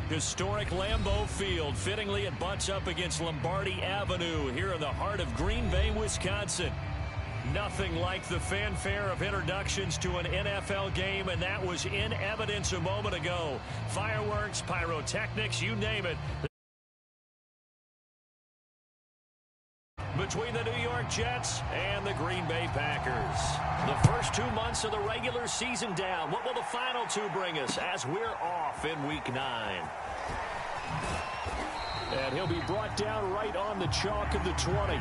Historic Lambeau Field. Fittingly, it butts up against Lombardi Avenue here in the heart of Green Bay, Wisconsin. Nothing like the fanfare of introductions to an NFL game, and that was in evidence a moment ago. Fireworks, pyrotechnics, you name it. Between the New York Jets and the Green Bay Packers. The first 2 months of the regular season down. What will the final two bring us as we're off in Week 9? And he'll be brought down right on the chalk of the 20.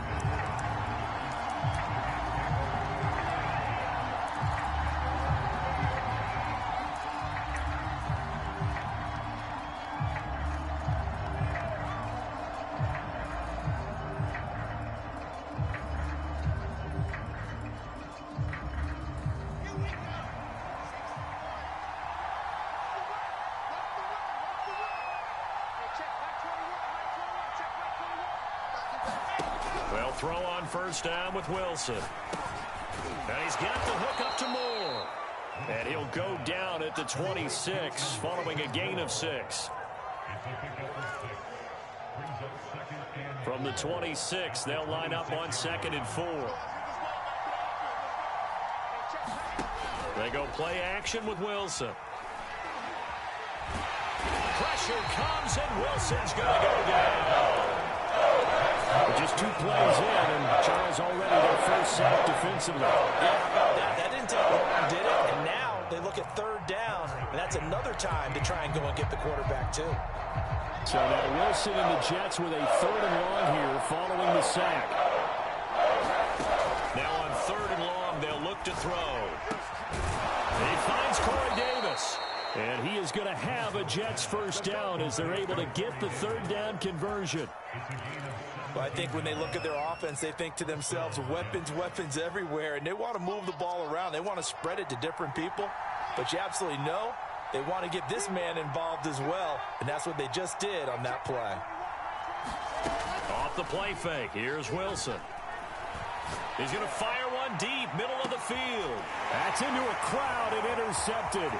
Well, throw on first down with Wilson. And he's got the hook up to Moore. And he'll go down at the 26 following a gain of 6. From the 26, they'll line up on 2nd and 4. They go play action with Wilson. Pressure comes, and Wilson's going to go down. Just 2 plays in, and Charles already their first sack defensively. Yeah, that didn't take long, did it? And now they look at 3rd down, and that's another time to try and go and get the quarterback, too. So now Wilson and the Jets with a 3rd and long here following the sack. Now on 3rd and long, they'll look to throw. He finds Corey Davis. And he is going to have a Jets first down as they're able to get the 3rd down conversion. Well, I think when they look at their offense, they think to themselves, weapons, weapons everywhere, and they want to move the ball around. They want to spread it to different people, but you absolutely know they want to get this man involved as well, and that's what they just did on that play. Off the play fake, here's Wilson. He's going to fire one deep, middle of the field. That's into a crowd and intercepted.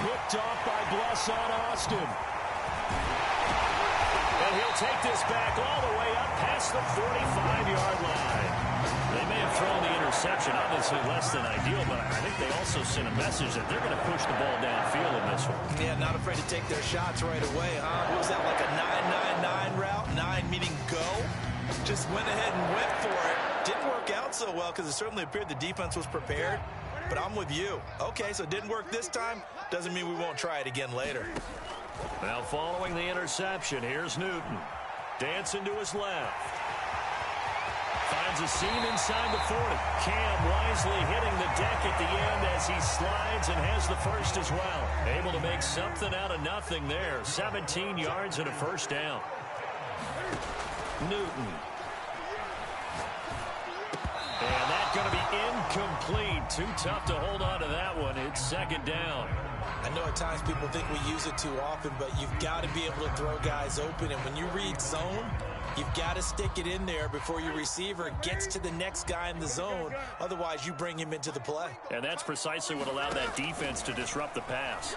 Picked off by Blesson Austin. And he'll take this back all the way up past the 45-yard line. They may have thrown the interception, obviously less than ideal, but I think they also sent a message that they're going to push the ball downfield in this one. Yeah, not afraid to take their shots right away, huh? What was that, like a 9-9-9 route? 9 meaning go? Just went ahead and went for it. Didn't work out so well because it certainly appeared the defense was prepared. But I'm with you. Okay, so it didn't work this time. Doesn't mean we won't try it again later. Now following the interception, here's Newton. Dancing to his left. Finds a seam inside the 40. Cam wisely hitting the deck at the end as he slides and has the first as well. Able to make something out of nothing there. 17 yards and a first down. Newton. And that's going to be incomplete. Too tough to hold on to that one. It's 2nd down. I know at times people think we use it too often, but you've got to be able to throw guys open. And when you read zone, you've got to stick it in there before your receiver gets to the next guy in the zone. Otherwise, you bring him into the play. And that's precisely what allowed that defense to disrupt the pass.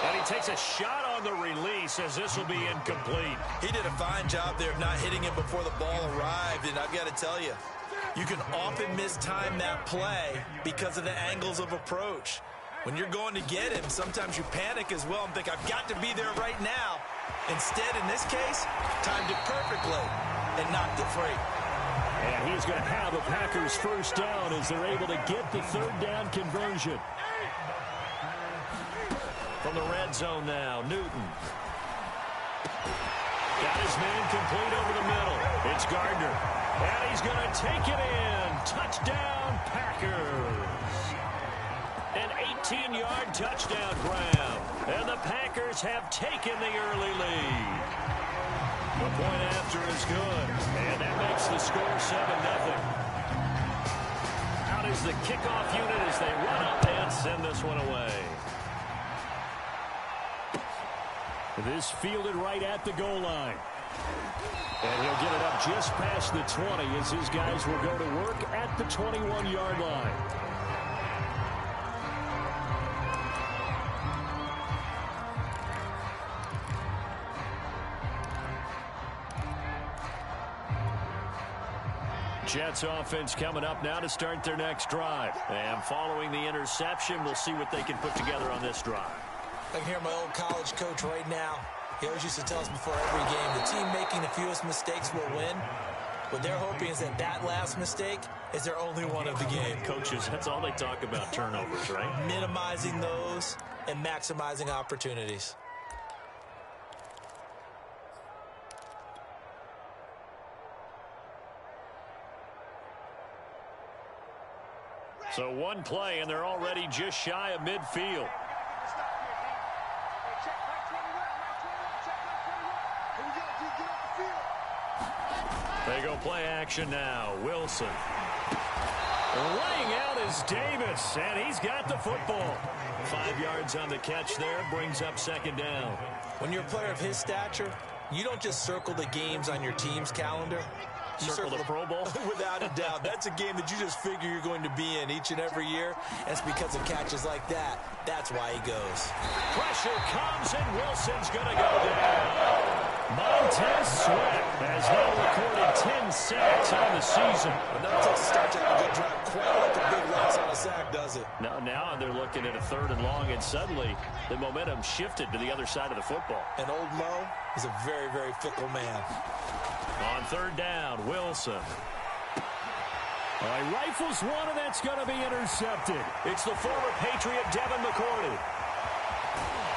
And he takes a shot on the release as this will be incomplete. He did a fine job there of not hitting him before the ball arrived. And I've got to tell you, you can often mistime that play because of the angles of approach. When you're going to get him, sometimes you panic as well and think, I've got to be there right now. Instead, in this case, timed it perfectly and knocked it free. And he's going to have a Packers first down as they're able to get the 3rd down conversion. From the red zone now, Newton. Got his man complete over the middle. It's Gardner. And he's going to take it in. Touchdown, Packers. An 18-yard touchdown grab. And the Packers have taken the early lead. The point after is good. And that makes the score 7-0. Out is the kickoff unit as they run up and send this one away. This fielded right at the goal line. And he'll get it up just past the 20 as his guys will go to work at the 21-yard line. Jets offense coming up now to start their next drive. And following the interception, we'll see what they can put together on this drive. I can hear my old college coach right now. He always used to tell us before every game, the team making the fewest mistakes will win. What they're hoping is that that last mistake is their only one of the game. Coaches, that's all they talk about, turnovers, right? Minimizing those and maximizing opportunities. So one play, and they're already just shy of midfield. They go play action now. Wilson. Laying out is Davis, and he's got the football. 5 yards on the catch there, brings up second down. When you're a player of his stature, you don't just circle the games on your team's calendar. You circle the Pro Bowl? Without a doubt. That's a game that you just figure you're going to be in each and every year. And it's because of catches like that. That's why he goes. Pressure comes, and Wilson's going to go down. Montez Sweat has now recorded 10 sacks on the season. Another Texas start to have a good drive. Quite like a big loss on a sack, does it? Now they're looking at a 3rd and long, and suddenly the momentum shifted to the other side of the football. And old Mo is a very, very fickle man. On 3rd down, Wilson. He rifles one, and that's going to be intercepted. It's the former Patriot Devin McCourty.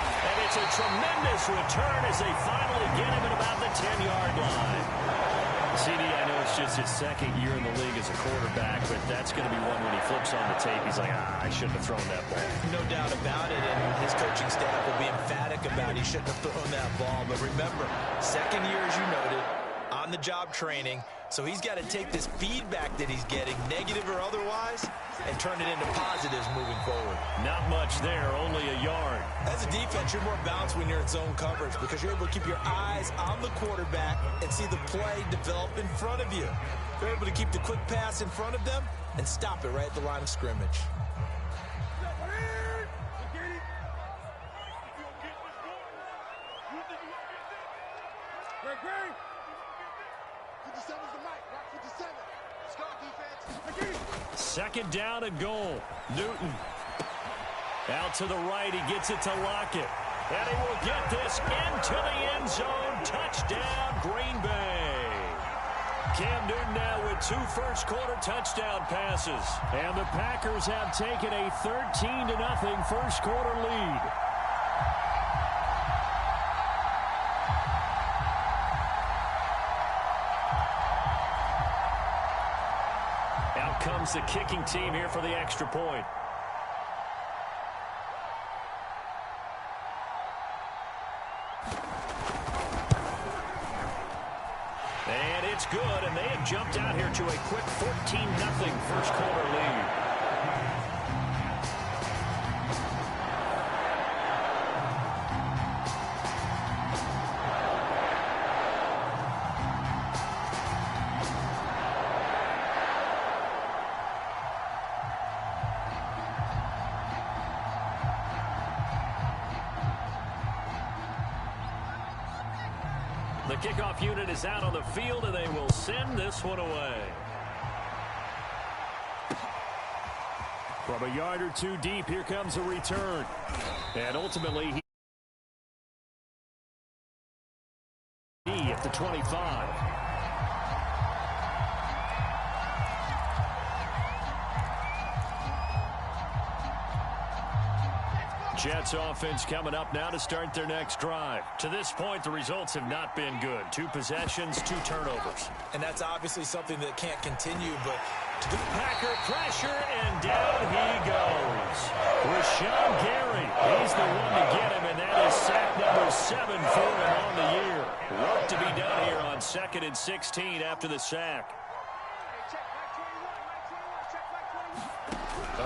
And it's a tremendous return as they finally get him at about the 10-yard line. CD, I know it's just his 2nd year in the league as a quarterback, but that's going to be one when he flips on the tape. He's like, I shouldn't have thrown that ball. No doubt about it, and his coaching staff will be emphatic about he shouldn't have thrown that ball. But remember, 2nd year, as you noted, on-the-job training, so he's got to take this feedback that he's getting, negative or otherwise, and turn it into positives moving forward. Not much there, only a yard. As a defense, you're more balanced when you're in zone coverage because you're able to keep your eyes on the quarterback and see the play develop in front of you. You're able to keep the quick pass in front of them and stop it right at the line of scrimmage. Second down and goal. Newton. Out to the right. He gets it to Lockett. And he will get this into the end zone. Touchdown, Green Bay. Cam Newton now with 2 first-quarter touchdown passes. And the Packers have taken a 13-0 first-quarter lead. Out comes the kicking team here for the extra point. And it's good, and they have jumped out here to a quick 14-0 first-quarter lead. The kickoff unit is out on the field, and they will send this one away. From a yard or 2 deep, here comes a return. And ultimately, he at the 25. Jets offense coming up now to start their next drive. To this point, the results have not been good. 2 possessions, 2 turnovers. And that's obviously something that can't continue, but Packer pressure, and down he goes. Rashawn Gary, he's the one to get him, and that is sack number 7 for him on the year. Work to be done here on 2nd and 16 after the sack.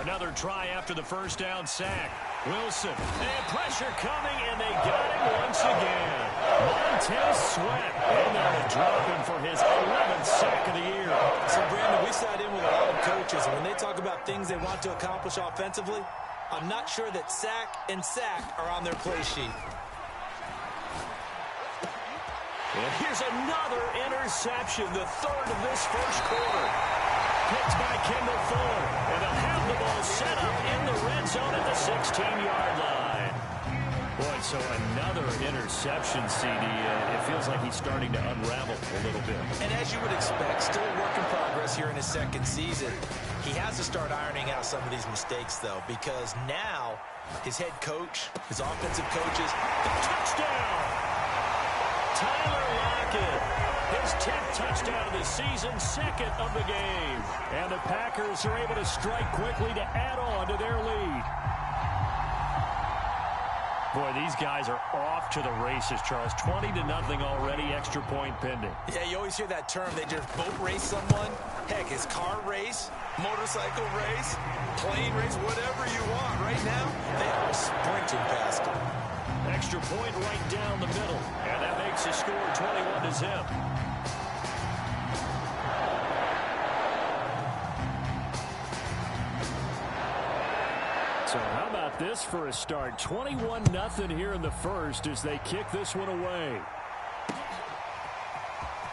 Another try after the first down sack. Wilson, and pressure coming, and they got him once again. Montez Sweat, and they're dropping for his 11th sack of the year. So, Brandon, we sat in with a lot of coaches, and when they talk about things they want to accomplish offensively, I'm not sure that sack and sack are on their play sheet. And here's another interception, the third of this first quarter. Picked by Kendall Fuller. And they'll have the ball set up in the red zone at the 16-yard line. Boy, so another interception, CD. It feels like he's starting to unravel a little bit. And as you would expect, still a work in progress here in his second season. He has to start ironing out some of these mistakes, though, because now his head coach, his offensive coaches, touchdown! Tyler Lockett, his 10th touchdown of the season, second of the game. And the Packers are able to strike quickly to add on to their lead. Boy, these guys are off to the races, Charles. 20-0 already, extra point pending. Yeah, you always hear that term. They just boat race someone. Heck, it's car race, motorcycle race, plane race, whatever you want. Right now, they are sprinting past it. Extra point right down the middle. And that makes the score 21-0. So how about this for a start? 21-0 here in the first as they kick this one away.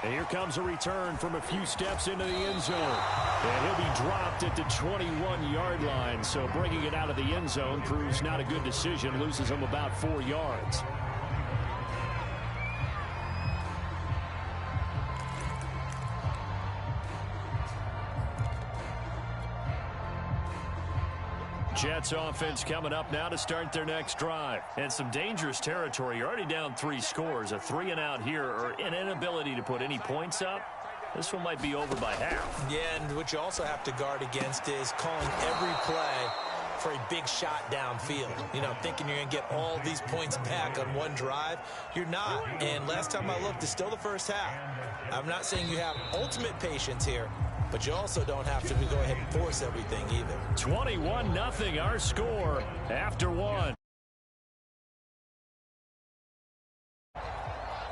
And here comes a return from a few steps into the end zone. And he'll be dropped at the 21-yard line. So bringing it out of the end zone proves not a good decision. Loses him about 4 yards. Jets offense coming up now to start their next drive. And some dangerous territory. You're already down 3 scores. A 3-and-out here or an inability to put any points up. This one might be over by half. Yeah, and what you also have to guard against is calling every play for a big shot downfield. You know, thinking you're going to get all these points back on one drive. You're not. And last time I looked, it's still the first half. I'm not saying you have ultimate patience here, but you also don't have to go ahead and force everything either. 21-0 our score after 1.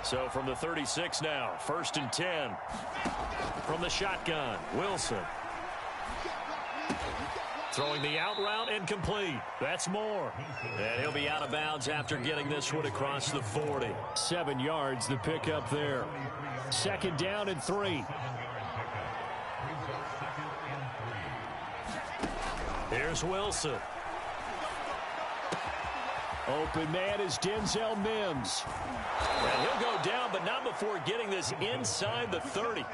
So from the 36 now, 1st and 10. From the shotgun, Wilson. Throwing the out route and complete. That's Moore. And he'll be out of bounds after getting this one across the 40. 7 yards the pickup there. 2nd down and 3. Here's Wilson. Open man is Denzel Mims. And he'll go down, but not before getting this inside the 30.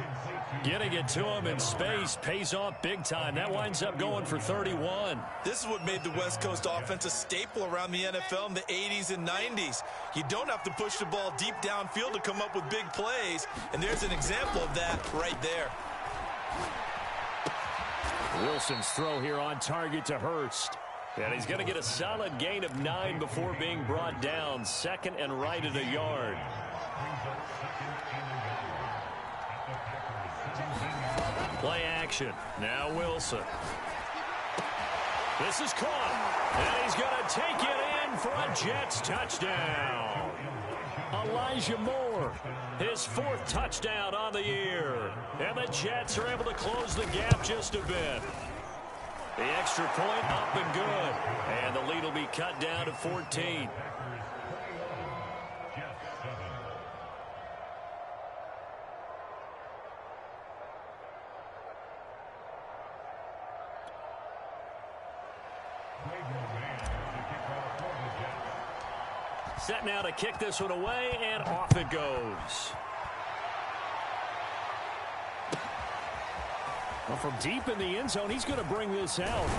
Getting it to him in space pays off big time. That winds up going for 31. This is what made the West Coast offense a staple around the NFL in the 80s and 90s. You don't have to push the ball deep downfield to come up with big plays, and there's an example of that right there. Wilson's throw here on target to Hurst. And he's going to get a solid gain of 9 before being brought down. 2nd and right at a yard. Play action. Now Wilson. This is caught. And he's going to take it in for a Jets touchdown. Elijah Moore, his 4th touchdown on the year. And the Jets are able to close the gap just a bit. The extra point up and good. And the lead will be cut down to 14. Set now to kick this one away, and off it goes. Well, from deep in the end zone, he's going to bring this out.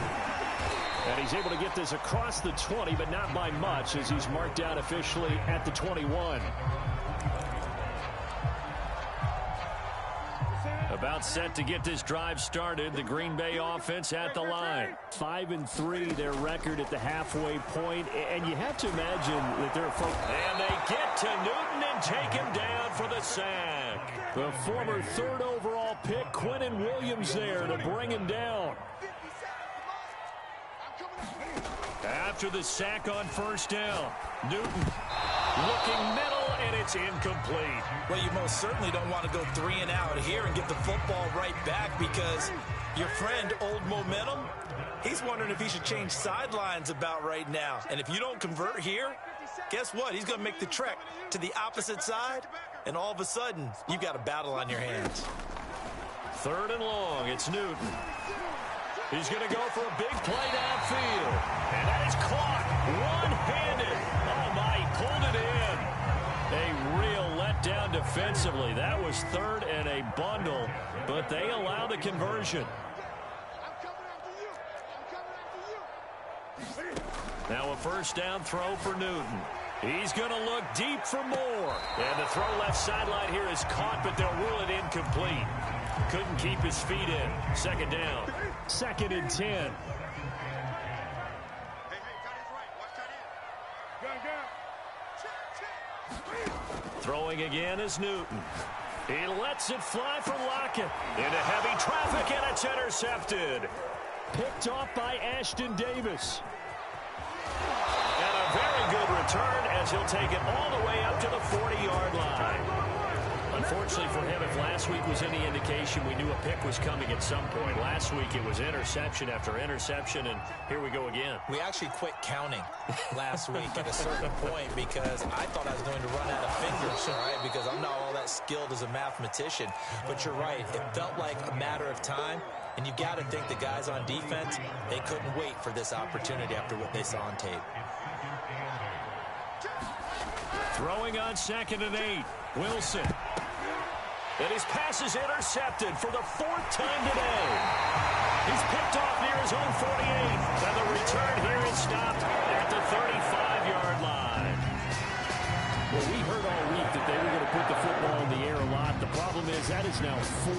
And he's able to get this across the 20, but not by much, as he's marked out officially at the 21. About set to get this drive started. The Green Bay offense at the line. 5-3, their record at the halfway point. And you have to imagine that they're... And they get to Newton and take him down for the sack. The former 3rd overall pick, Quinnen Williams, there to bring him down. After the sack on 1st down, Newton looking middle, and it's incomplete. Well, you most certainly don't want to go 3-and-out here and get the football right back, because your friend, Old Momentum, he's wondering if he should change sidelines about right now. And if you don't convert here, guess what? He's going to make the trek to the opposite side and all of a sudden, you've got a battle on your hands. 3rd and long. It's Newton. He's going to go for a big play downfield. And that is caught one-handed. Oh, my, he pulled it in. A real letdown defensively. That was 3rd and a bundle, but they allow the conversion. Now a 1st down throw for Newton. He's going to look deep for more. And the throw left sideline here is caught, but they'll rule it incomplete. Couldn't keep his feet in. 2nd down. 2nd and 10. Throwing again is Newton. He lets it fly for Lockett. Into heavy traffic, and it's intercepted. Picked off by Ashton Davis. And a very good return as he'll take it all the way up to the 40-yard line. Unfortunately for him, if last week was any indication, we knew a pick was coming at some point. Last week it was interception after interception, and here we go again. We actually quit counting last week at a certain point because I thought I was going to run out of fingers, all right, because I'm not all that skilled as a mathematician. But you're right, it felt like a matter of time, and you got to think the guys on defense, they couldn't wait for this opportunity after what they saw on tape. Throwing on 2nd and 8, Wilson. And his pass is intercepted for the 4th time today. He's picked off near his own 48. And the return here is stopped at the 35-yard line. Well, we heard all week that they were going to put the football in the air a lot. The problem is that is now 4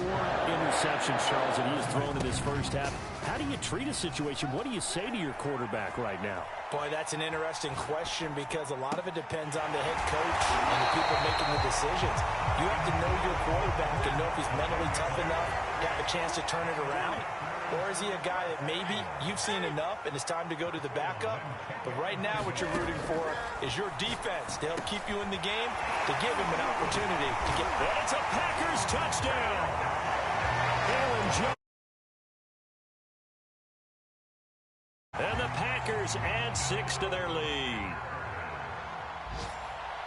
interceptions, Charles, that he has thrown in this first half. How do you treat a situation? What do you say to your quarterback right now? Boy, that's an interesting question because a lot of it depends on the head coach and the people making the decisions. You have to know your quarterback and know if he's mentally tough enough to have a chance to turn it around. Or is he a guy that maybe you've seen enough and it's time to go to the backup? But right now what you're rooting for is your defense to help keep you in the game, to give him an opportunity to get... It's a Packers touchdown. Aaron Jones. And the Packers add 6 to their lead.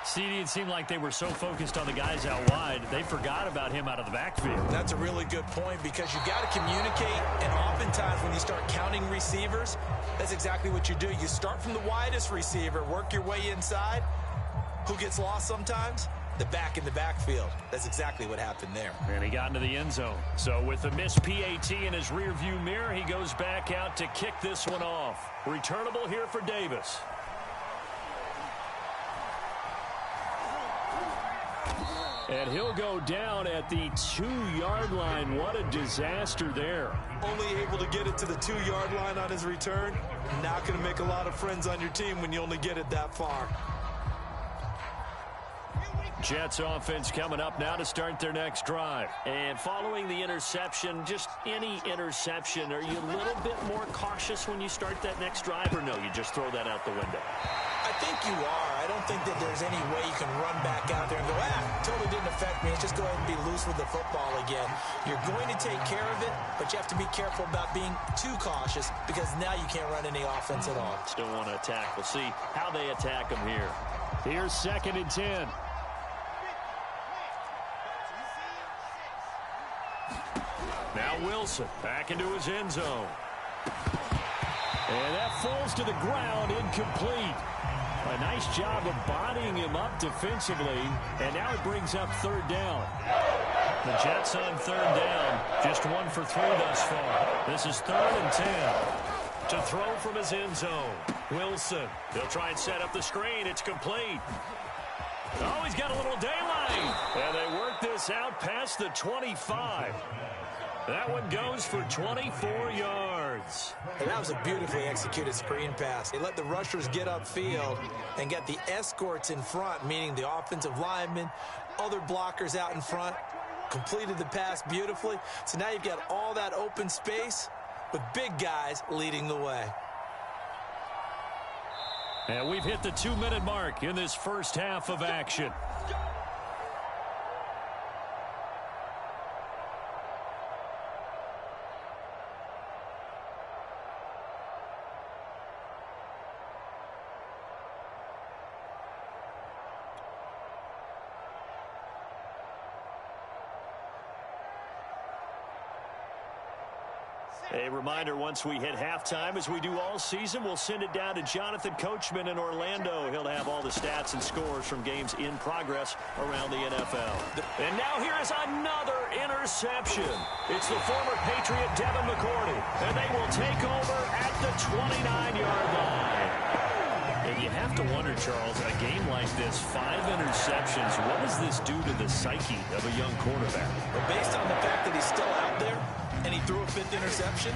CD, it seemed like they were so focused on the guys out wide, they forgot about him out of the backfield. That's a really good point because you got to communicate, and oftentimes when you start counting receivers, that's exactly what you do. You start from the widest receiver, work your way inside. Who gets lost sometimes? The back in the backfield. That's exactly what happened there. And he got into the end zone. So with the missed PAT in his rearview mirror, he goes back out to kick this one off. Returnable here for Davis. And he'll go down at the 2-yard line. What a disaster there. Only able to get it to the 2-yard line on his return. Not going to make a lot of friends on your team when you only get it that far. Jets offense coming up now to start their next drive. And following the interception, just any interception, are you a little bit more cautious when you start that next drive, or no, you just throw that out the window? I think you are. I don't think that there's any way you can run back out there and go, totally didn't affect me. Let's just go ahead and be loose with the football again. You're going to take care of it, but you have to be careful about being too cautious because now you can't run any offense at all. Still want to attack. We'll see how they attack them here. Here's 2nd and 10. Now Wilson back into his end zone. And that falls to the ground, incomplete. A nice job of bodying him up defensively, and now it brings up 3rd down. The Jets on 3rd down, just 1 for 3 thus far. This is 3rd and 10. To throw from his end zone, Wilson. He'll try and set up the screen. It's complete. Oh, he's got a little daylight. And they work this out past the 25. That one goes for 24 yards. And that was a beautifully executed screen pass. They let the rushers get upfield and get the escorts in front, meaning the offensive linemen, other blockers out in front, completed the pass beautifully. So now you've got all that open space with big guys leading the way. And we've hit the 2-minute mark in this first half of action. A reminder, once we hit halftime, as we do all season, we'll send it down to Jonathan Coachman in Orlando. He'll have all the stats and scores from games in progress around the NFL. And now here is another interception. It's the former Patriot Devin McCourty, and they will take over at the 29-yard line. And you have to wonder, Charles, a game like this, 5 interceptions, what does this do to the psyche of a young quarterback? Well, based on the fact that he's still out there, and he threw a 5th interception,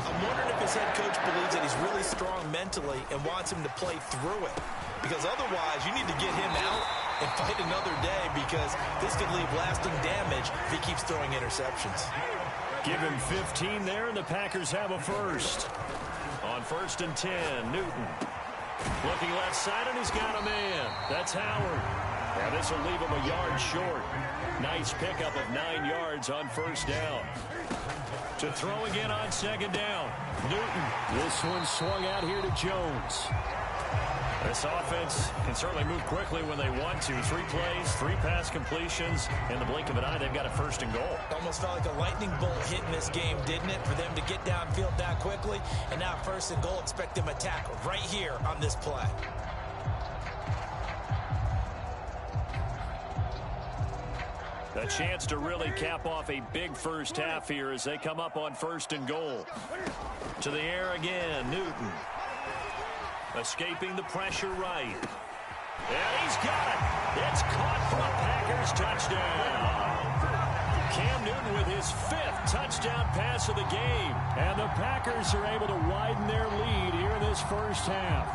I'm wondering if his head coach believes that he's really strong mentally and wants him to play through it. Because otherwise, you need to get him out and fight another day, because this could leave lasting damage if he keeps throwing interceptions. Give him 15 there, and the Packers have a first. On 1st and 10, Newton. Looking left side, and he's got a man. That's Howard. Now this will leave him a yard short. Nice pickup of 9 yards on 1st down. To throw again on 2nd down. Newton. This one swung out here to Jones. This offense can certainly move quickly when they want to. 3 plays, 3 pass completions. In the blink of an eye, they've got a 1st and goal. Almost felt like a lightning bolt hit in this game, didn't it? For them to get downfield that quickly. And now 1st and goal, expect them to tackle right here on this play. A chance to really cap off a big first half here as they come up on 1st and goal. To the air again, Newton. Escaping the pressure right. And he's got it. It's caught for a Packers touchdown. Cam Newton with his 5th touchdown pass of the game. And the Packers are able to widen their lead here in this first half.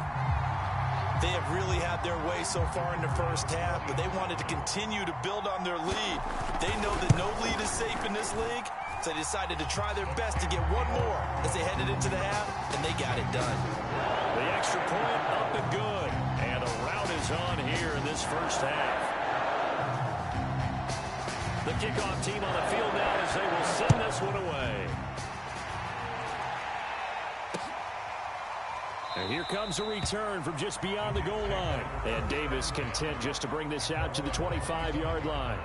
They have really had their way so far in the first half, but they wanted to continue to build on their lead. They know that no lead is safe in this league, so they decided to try their best to get one more as they headed into the half, and they got it done. The extra point up and good, and a rout is on here in this first half. The kickoff team on the field now as they will send this one away. And here comes a return from just beyond the goal line. And Davis content just to bring this out to the 25-yard line.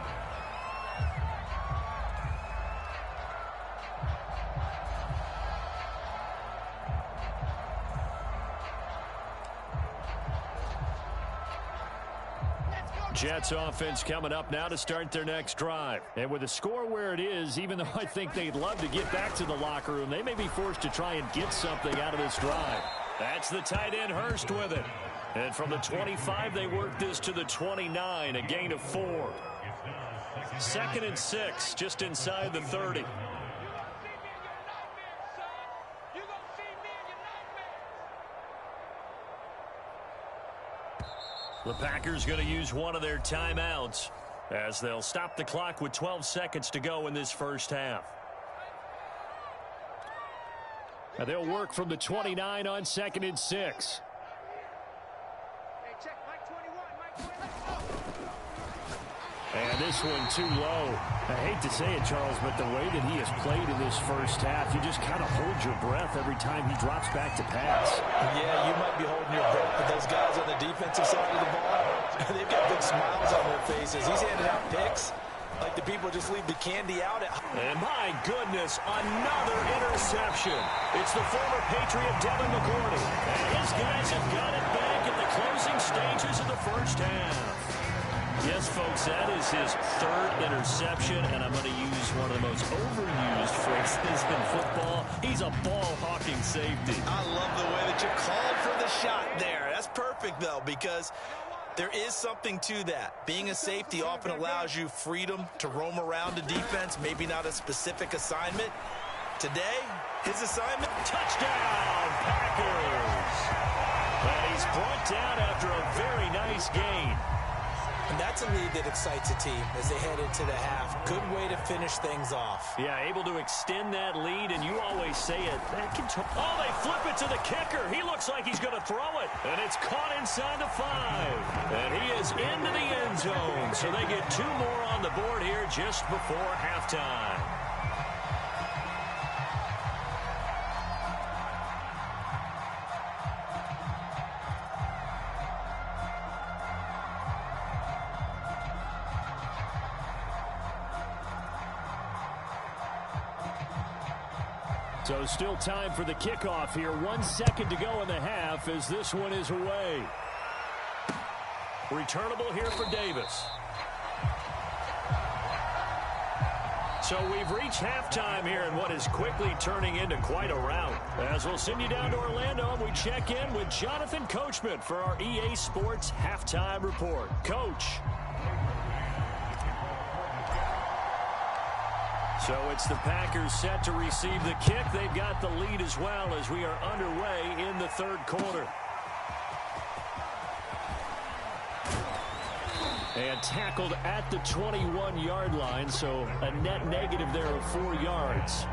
Jets offense coming up now to start their next drive. And with the score where it is, even though I think they'd love to get back to the locker room, they may be forced to try and get something out of this drive. That's the tight end Hurst with it. And from the 25, they work this to the 29, a gain of 4. 2nd and 6, just inside the 30. The Packers going to use one of their timeouts as they'll stop the clock with 12 seconds to go in this first half. And they'll work from the 29 on 2nd and 6. And this one too low. I hate to say it, Charles, but the way that he has played in this first half, you just kind of hold your breath every time he drops back to pass. Yeah, you might be holding your breath, but those guys on the defensive side of the ball, they've got big smiles on their faces. He's handing out picks like the people just leave the candy out. And my goodness, another interception. It's the former Patriot Devin McCourty. And his guys have got it back in the closing stages of the first half. Yes, folks, that is his 3rd interception, and I'm going to use one of the most overused phrases in football. He's a ball-hawking safety. I love the way that you called for the shot there. That's perfect, though, because there is something to that. Being a safety often allows you freedom to roam around the defense, maybe not a specific assignment. Today, his assignment, touchdown, Packers. And he's brought down after a very nice gain. And that's a lead that excites a team as they head into the half. Good way to finish things off. Yeah, able to extend that lead, and you always say it. That can oh, they flip it to the kicker. He looks like he's going to throw it, and it's caught inside the 5. And he is into the end zone, so they get 2 more on the board here just before halftime. So still time for the kickoff here. 1 second to go in the half as this one is away. Returnable here for Davis. So we've reached halftime here in what is quickly turning into quite a rout. As we'll send you down to Orlando, and we check in with Jonathan Coachman for our EA Sports Halftime Report. Coach. So it's the Packers set to receive the kick. They've got the lead as well as we are underway in the third quarter. And tackled at the 21-yard line, so a net negative there of 4 yards.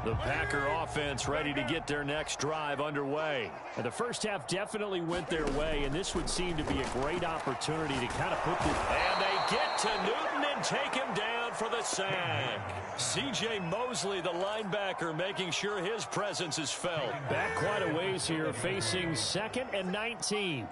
The Packer offense ready to get their next drive underway. And the first half definitely went their way, and this would seem to be a great opportunity to kind of put this. And they get to Newton and take him down for the sack. C.J. Mosley, the linebacker, making sure his presence is felt. Back quite a ways here, facing 2nd and 19.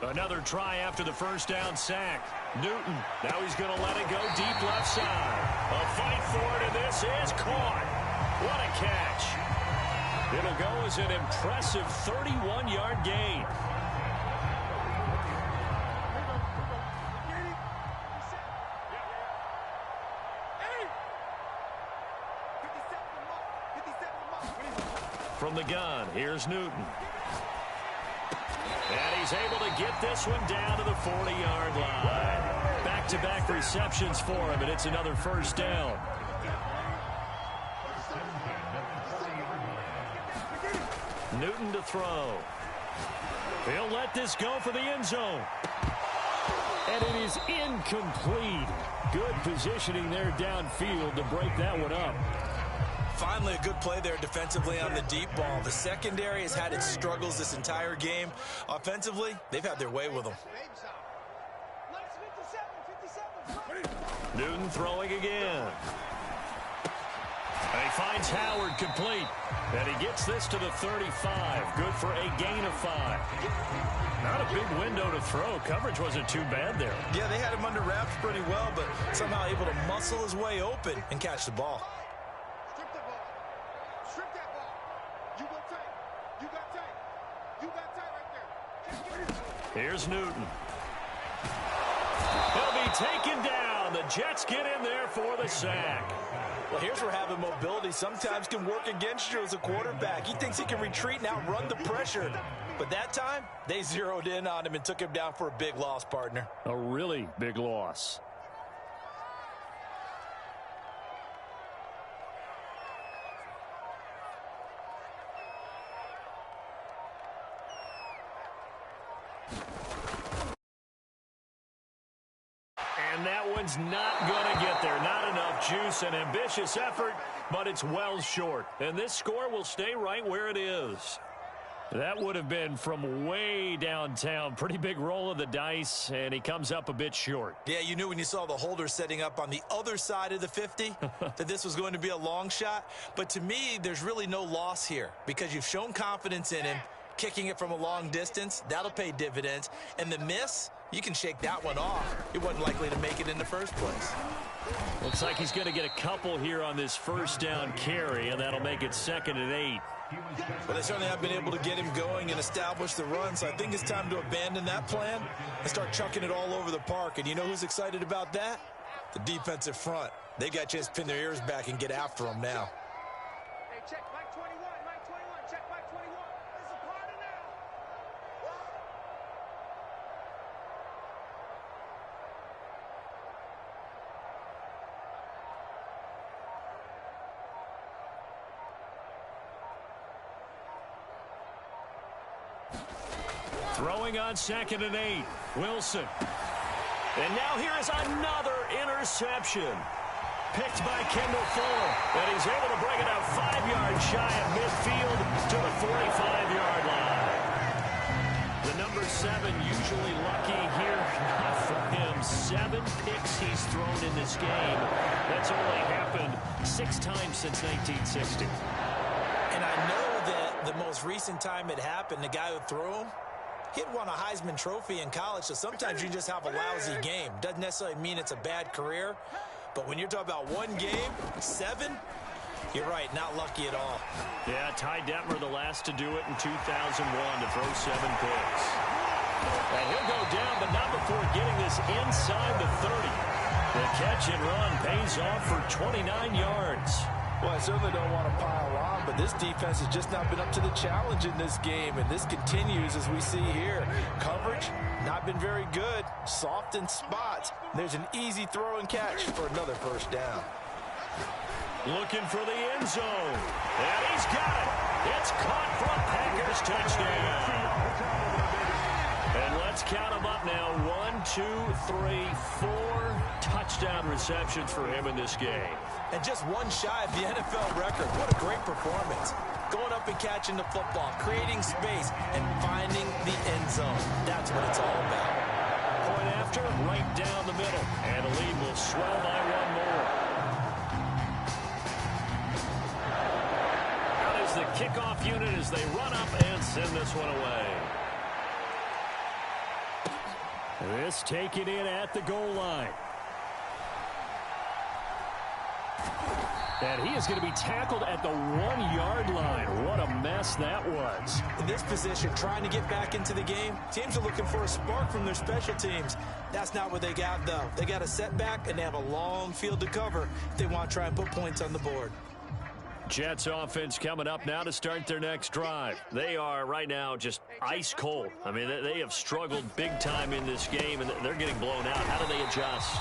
Another try after the first down sack. Newton, now he's going to let it go deep left side. A fight for it, and this is caught. What a catch. It'll go as an impressive 31-yard gain. From the gun, here's Newton. And he's able to get this one down to the 40-yard line. Back-to-back receptions for him, and it's another first down. Newton to throw. He'll let this go for the end zone. And it is incomplete. Good positioning there downfield to break that one up. Finally, a good play there defensively on the deep ball. The secondary has had its struggles this entire game. Offensively, they've had their way with them. Newton throwing again. And he finds Howard complete. And he gets this to the 35. Good for a gain of 5. Not a big window to throw. Coverage wasn't too bad there. Yeah, they had him under wraps pretty well, but somehow able to muscle his way open and catch the ball. Here's Newton. He'll be taken down. The Jets get in there for the sack. Well, here's where having mobility sometimes can work against you as a quarterback. He thinks he can retreat and outrun the pressure. But that time, they zeroed in on him and took him down for a big loss, partner. A really big loss. And that one's not going to get there. Not enough juice. An ambitious effort, but it's well short. And this score will stay right where it is. That would have been from way downtown. Pretty big roll of the dice, and he comes up a bit short. Yeah, you knew when you saw the holder setting up on the other side of the 50 that this was going to be a long shot. But to me, there's really no loss here because you've shown confidence in him. Kicking it from a long distance, that'll pay dividends. And the miss, you can shake that one off. It wasn't likely to make it in the first place. Looks like he's going to get a couple here on this first down carry, and that'll make it 2nd and 8. Well, they certainly have been able to get him going and establish the run, so I think it's time to abandon that plan and start chucking it all over the park. And you know who's excited about that? The defensive front. They got a chance to pin their ears back and get after him now. Hey, check Mike 21, Mike 21, check Mike 21. This is a party now. Throwing on 2nd and 8. Wilson. And now here is another interception. Picked by Kendall Fuller. And he's able to bring it out 5 yards shy of midfield to the 45-yard line. The number 7 usually lucky here. Not for him. 7 picks he's thrown in this game. That's only happened 6 times since 1960. And I know that the most recent time it happened, the guy who threw him, he'd won a Heisman Trophy in college, so sometimes you just have a lousy game. Doesn't necessarily mean it's a bad career, but when you're talking about one game, 7, you're right, not lucky at all. Yeah, Ty Detmer, the last to do it in 2001 to throw 7 picks. And he'll go down, but not before getting this inside the 30. The catch and run pays off for 29 yards. Well, I certainly don't want to pile on, but this defense has just not been up to the challenge in this game, and this continues as we see here. Coverage, not been very good. Soft in spots. There's an easy throw and catch for another first down. Looking for the end zone. And he's got it. It's caught for a Packers touchdown. And let's count them up now. 1, 2, 3, 4 touchdown receptions for him in this game. And just one shy of the NFL record. What a great performance. Going up and catching the football, creating space, and finding the end zone. That's what it's all about. Point after, right down the middle. And the lead will swell by 1 more. Out is the kickoff unit as they run up and send this one away. This taken in at the goal line. And he is going to be tackled at the 1-yard line. What a mess that was. In this position, trying to get back into the game, teams are looking for a spark from their special teams. That's not what they got, though. They got a setback, and they have a long field to cover if they want to try and put points on the board. Jets offense coming up now to start their next drive. They are right now just ice cold. I mean, they have struggled big time in this game, and they're getting blown out. How do they adjust?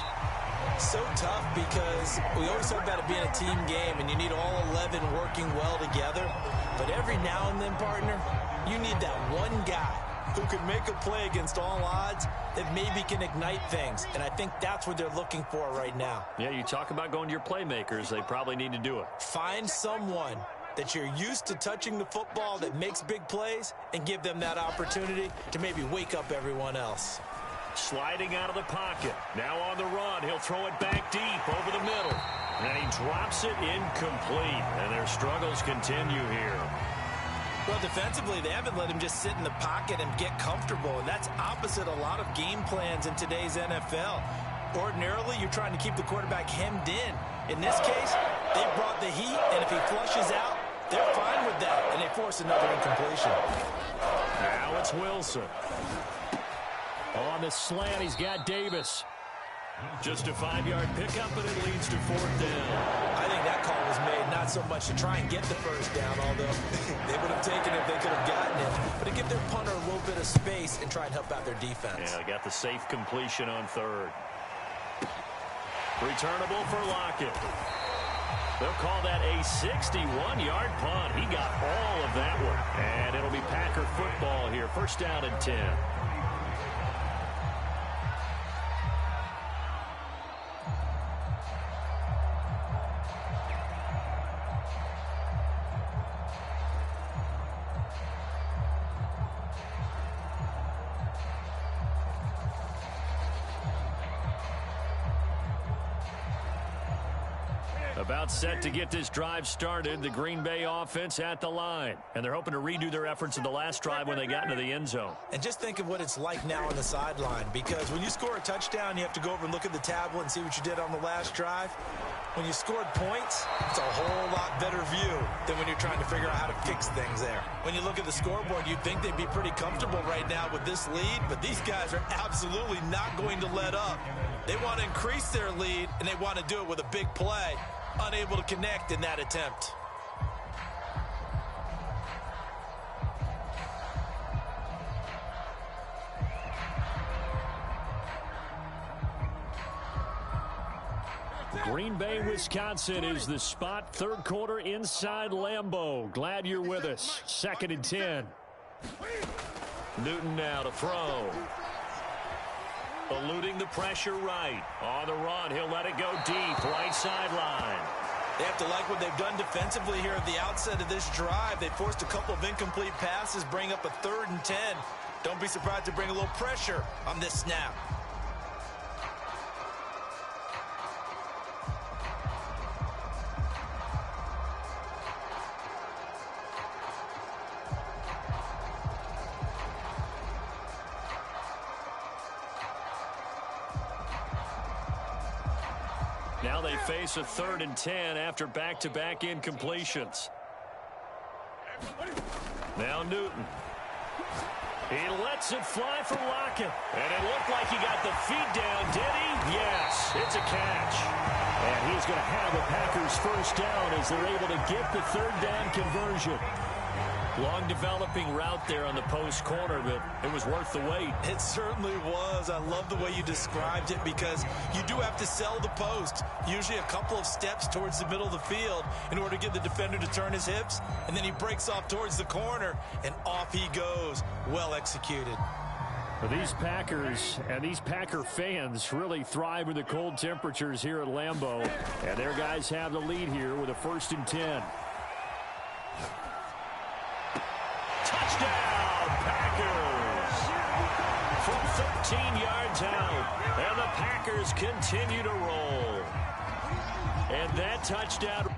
So tough because we always talk about it being a team game, and you need all 11 working well together. But every now and then, partner, you need that one guy who can make a play against all odds that maybe can ignite things. And I think that's what they're looking for right now. Yeah, you talk about going to your playmakers. They probably need to do it. Find someone that you're used to touching the football that makes big plays and give them that opportunity to maybe wake up everyone else. Sliding out of the pocket. Now on the run. He'll throw it back deep over the middle. And he drops it incomplete. And their struggles continue here. Well, defensively, they haven't let him just sit in the pocket and get comfortable, and that's opposite a lot of game plans in today's NFL. Ordinarily, you're trying to keep the quarterback hemmed in. In this case, they brought the heat, and if he flushes out, they're fine with that, and they force another incompletion. Now it's Wilson. On the slant, he's got Davis. Just a 5-yard pickup, and it leads to 4th down. I think that call was made not so much to try and get the first down, although they would have taken it if they could have gotten it, but to give their punter a little bit of space and try and help out their defense. Yeah, they got the safe completion on 3rd. Returnable for Lockett. They'll call that a 61-yard punt. He got all of that one. And it'll be Packer football here. 1st down and 10. About set to get this drive started. The Green Bay offense at the line. And they're hoping to redo their efforts in the last drive when they got into the end zone. And just think of what it's like now on the sideline, because when you score a touchdown, you have to go over and look at the tablet and see what you did on the last drive. When you scored points, it's a whole lot better view than when you're trying to figure out how to fix things there. When you look at the scoreboard, you'd think they'd be pretty comfortable right now with this lead, but these guys are absolutely not going to let up. They want to increase their lead, and they want to do it with a big play. Unable to connect in that attempt. Green Bay, Wisconsin is the spot. 3rd quarter inside Lambeau. Glad you're with us. 2nd and 10. Newton now to throw. Eluding the pressure right. On the run, he'll let it go deep. Right sideline. They have to like what they've done defensively here at the outset of this drive. They forced a couple of incomplete passes, bring up a 3rd and 10. Don't be surprised to bring a little pressure on this snap. Now they face a 3rd and 10 after back-to-back incompletions. Now Newton. He lets it fly for Lockett. And it looked like he got the feet down, did he? Yes, it's a catch. And he's going to have a Packers first down as they're able to get the 3rd down conversion. Long developing route there on the post corner, but it was worth the wait. It certainly was. I love the way you described it because you do have to sell the post. Usually a couple of steps towards the middle of the field in order to get the defender to turn his hips. And then he breaks off towards the corner, and off he goes. Well executed. Well, these Packers and these Packer fans really thrive in the cold temperatures here at Lambeau. And their guys have the lead here with a 1st and 10. Touchdown, Packers! From 13 yards out, and the Packers continue to roll. And that touchdown...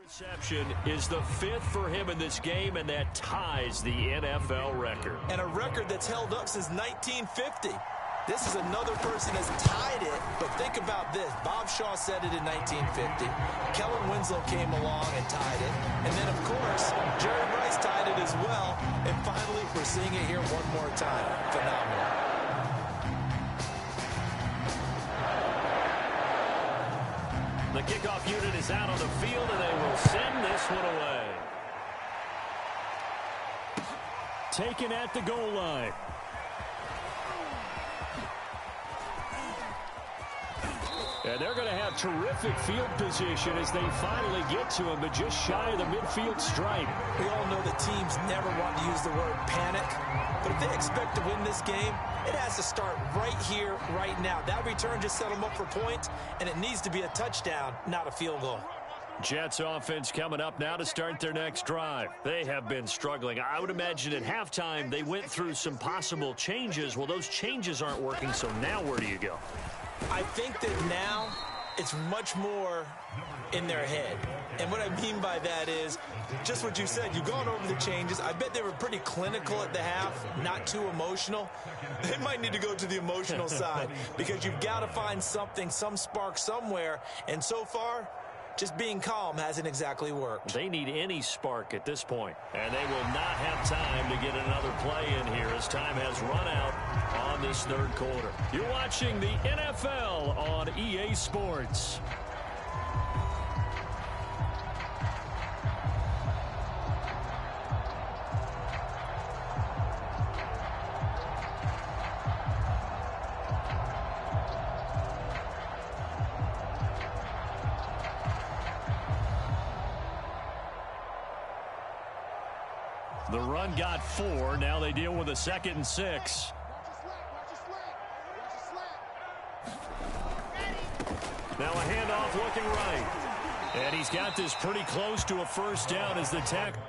Reception is the 5th for him in this game, and that ties the NFL record. And a record that's held up since 1950. This is another person that's tied it, but think about this. Bob Shaw said it in 1950. Kellen Winslow came along and tied it. And then, of course, Jerry Rice tied it as well. And finally, we're seeing it here one more time. Phenomenal. The kickoff unit is out on the field, and they will send this one away. Taken at the goal line. And they're going to have terrific field position as they finally get to him, but just shy of the midfield stripe. We all know that teams never want to use the word panic, but if they expect to win this game, it has to start right here, right now. That return just set them up for points, and it needs to be a touchdown, not a field goal. Jets offense coming up now to start their next drive. They have been struggling. I would imagine at halftime they went through some possible changes. Well, those changes aren't working, so now where do you go? I think that now it's much more in their head. And what I mean by that is just what you said. You've gone over the changes. I bet they were pretty clinical at the half, not too emotional. They might need to go to the emotional side because you've got to find something, some spark somewhere. And so far, just being calm hasn't exactly worked. They need any spark at this point. And they will not have time to get another play in here as time has run out on this 3rd quarter. You're watching the NFL on EA Sports. The run got 4. Now they deal with a 2nd and 6. Now a handoff looking right. And he's got this pretty close to a first down as the tackle.